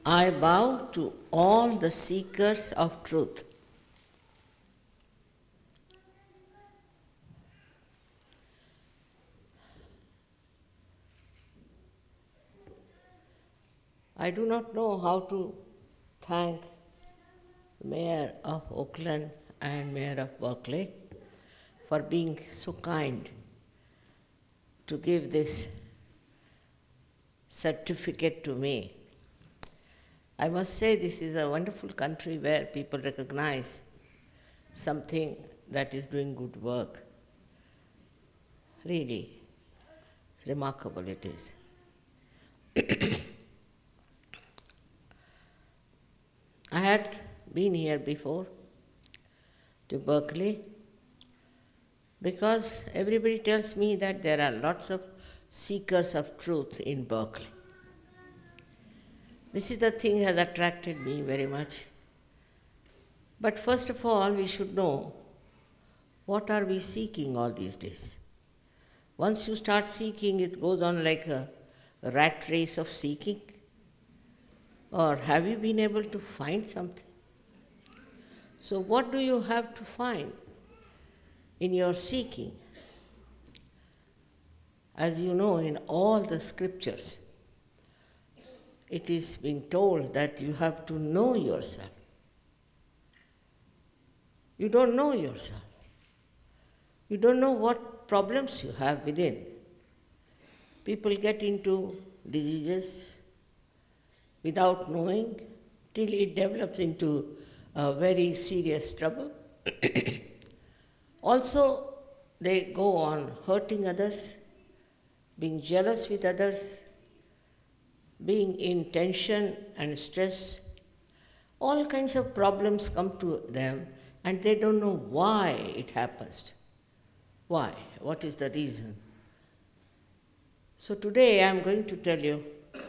I bow to all the seekers of truth. I do not know how to thank the Mayor of Oakland and Mayor of Berkeley for being so kind to give this certificate to me. I must say this is a wonderful country where people recognize something that is doing good work. Really, remarkable it is. I had been here before to Berkeley because everybody tells me that there are lots of seekers of truth in Berkeley. This is the thing that has attracted me very much. But first of all, we should know what are we seeking all these days. Once you start seeking, it goes on like a rat race of seeking. Or have you been able to find something? So what do you have to find in your seeking? As you know, in all the scriptures, it is being told that you have to know yourself. You don't know yourself. You don't know what problems you have within. People get into diseases without knowing till it develops into a very serious trouble. Also, they go on hurting others, being jealous with others, being in tension and stress. All kinds of problems come to them and they don't know why it happens. Why? What is the reason? So today I am going to tell you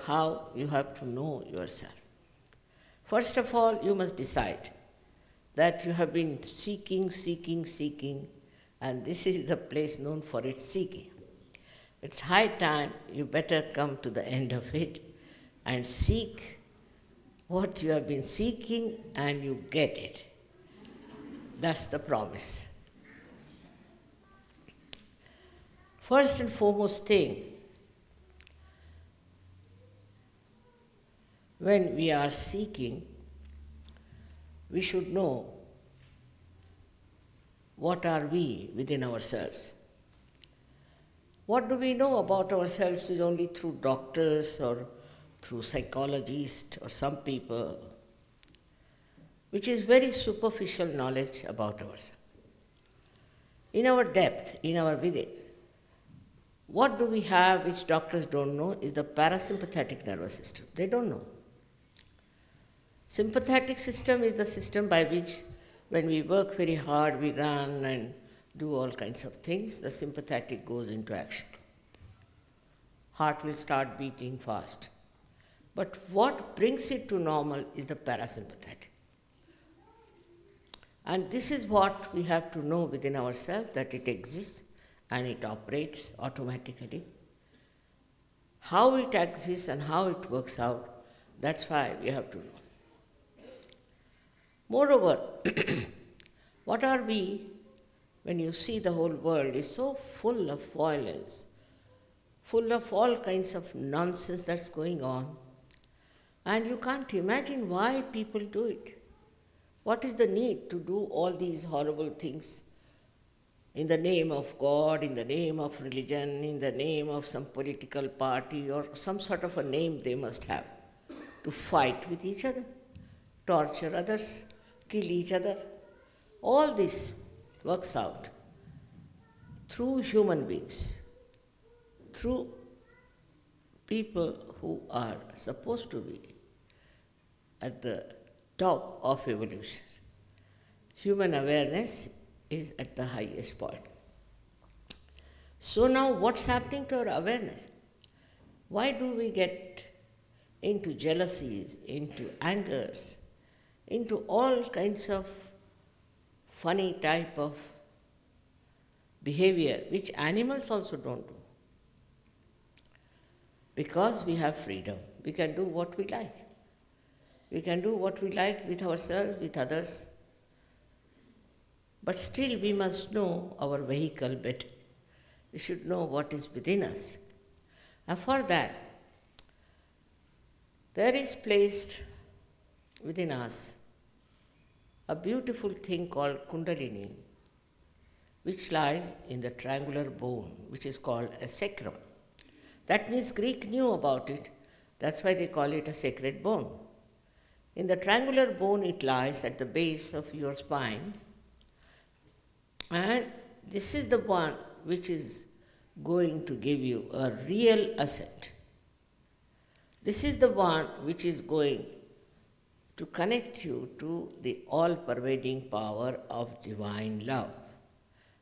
how you have to know yourself. First of all, you must decide that you have been seeking, and this is the place known for its seeking. It's high time you better come to the end of it and seek what you have been seeking and you get it. That's the promise. First and foremost thing, when we are seeking, we should know what are we within ourselves. What do we know about ourselves is only through doctors or through psychologists or some people, which is very superficial knowledge about ourselves. In our depth, in our within, what do we have which doctors don't know is the parasympathetic nervous system. They don't know. Sympathetic system is the system by which when we work very hard, we run and do all kinds of things, the sympathetic goes into action. Heart will start beating fast. But what brings it to normal is the parasympathetic. And this is what we have to know within ourselves, that it exists and it operates automatically. How it exists and how it works out, that's why we have to know. Moreover, what are we when you see the whole world is so full of violence, full of all kinds of nonsense that's going on, and you can't imagine why people do it. What is the need to do all these horrible things in the name of God, in the name of religion, in the name of some political party or some sort of a name they must have, to fight with each other, torture others, kill each other? All this works out through human beings, through people who are supposed to be at the top of evolution. Human awareness is at the highest point. So now what's happening to our awareness? Why do we get into jealousies, into angers, into all kinds of funny type of behavior which animals also don't do? Because we have freedom, we can do what we like. We can do what we like with ourselves, with others. But still we must know our vehicle better. We should know what is within us. And for that, there is placed within us a beautiful thing called Kundalini, which lies in the triangular bone, which is called a sacrum. That means Greek knew about it. That's why they call it a sacred bone. In the triangular bone, it lies at the base of your spine. And this is the one which is going to give you a real ascent. This is the one which is going to connect you to the all-pervading power of divine love.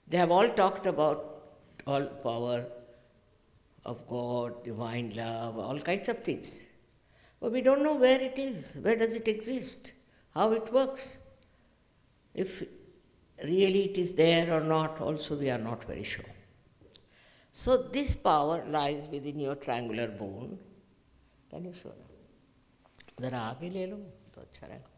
They have all talked about all power of God, divine love, all kinds of things. But we don't know where it is, where does it exist, how it works. If really it is there or not, also we are not very sure. So this power lies within your triangular bone. Can you show that? ज़रा आगे ले लो तो अच्छा रहेगा.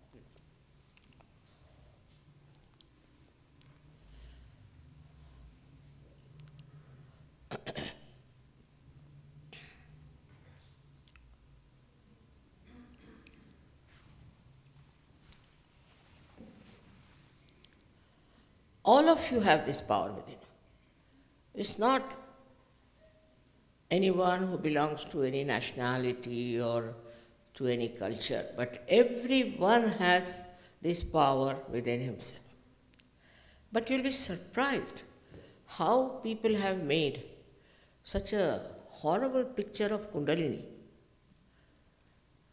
All of you have this power within you. It's not anyone who belongs to any nationality or to any culture, but everyone has this power within himself. But you'll be surprised how people have made such a horrible picture of Kundalini.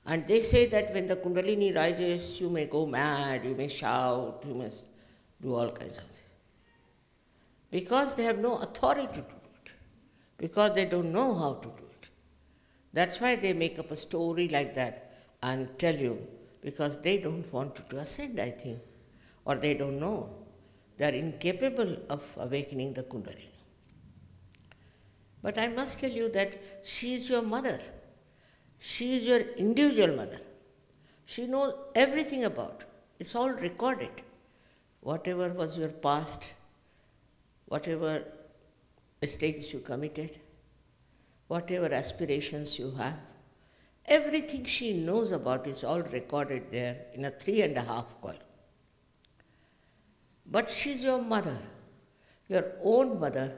And they say that when the Kundalini rises, you may go mad, you may shout, you must do all kinds of things. Because they have no authority to do it, because they don't know how to do it. That's why they make up a story like that and tell you, because they don't want to ascend, I think, or they don't know. They are incapable of awakening the Kundalini. But I must tell you that she is your mother. She is your individual mother. She knows everything about it. It's all recorded. Whatever was your past, whatever mistakes you committed, whatever aspirations you have, everything she knows about is all recorded there in a 3.5 coil. But she's your mother, your own mother,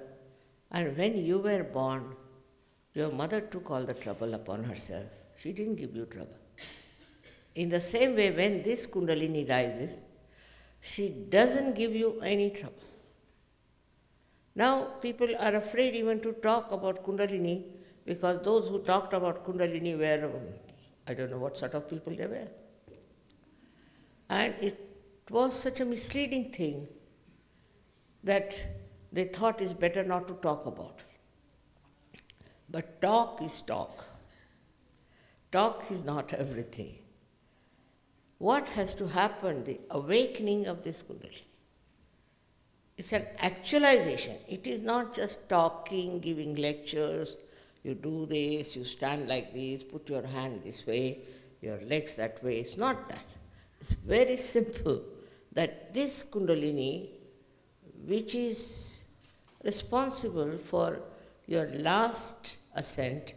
and when you were born, your mother took all the trouble upon herself. She didn't give you trouble. In the same way, when this Kundalini rises, she doesn't give you any trouble. Now, people are afraid even to talk about Kundalini because those who talked about Kundalini were, I don't know what sort of people they were. And it was such a misleading thing that they thought it's better not to talk about. But talk is talk. Talk is not everything. What has to happen, the awakening of this Kundalini? It's an actualization. It is not just talking, giving lectures. You do this, you stand like this, put your hand this way, your legs that way. It's not that. It's very simple that this Kundalini, which is responsible for your last ascent,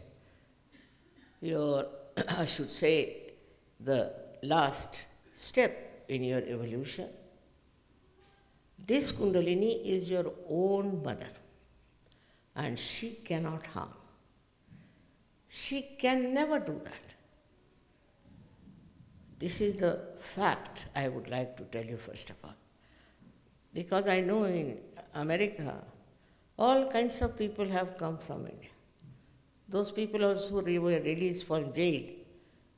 your, I should say, the last step in your evolution, this Kundalini is your own mother, and she cannot harm. She can never do that. This is the fact I would like to tell you first of all. Because I know in America, all kinds of people have come from India. Those people also who were released from jail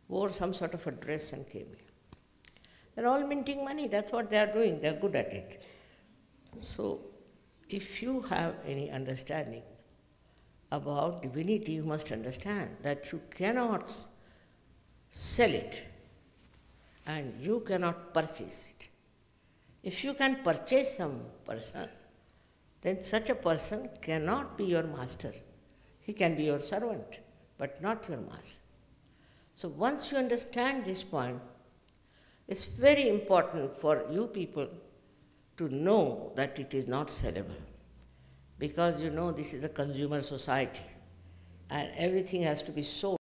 wore some sort of a dress and came here. They're all minting money, that's what they are doing, they're good at it. So, if you have any understanding about divinity, you must understand that you cannot sell it and you cannot purchase it. If you can purchase some person, then such a person cannot be your master. He can be your servant, but not your master. So once you understand this point, It's very important for you people to know that it is not sellable. Because you know this is a consumer society and everything has to be sold.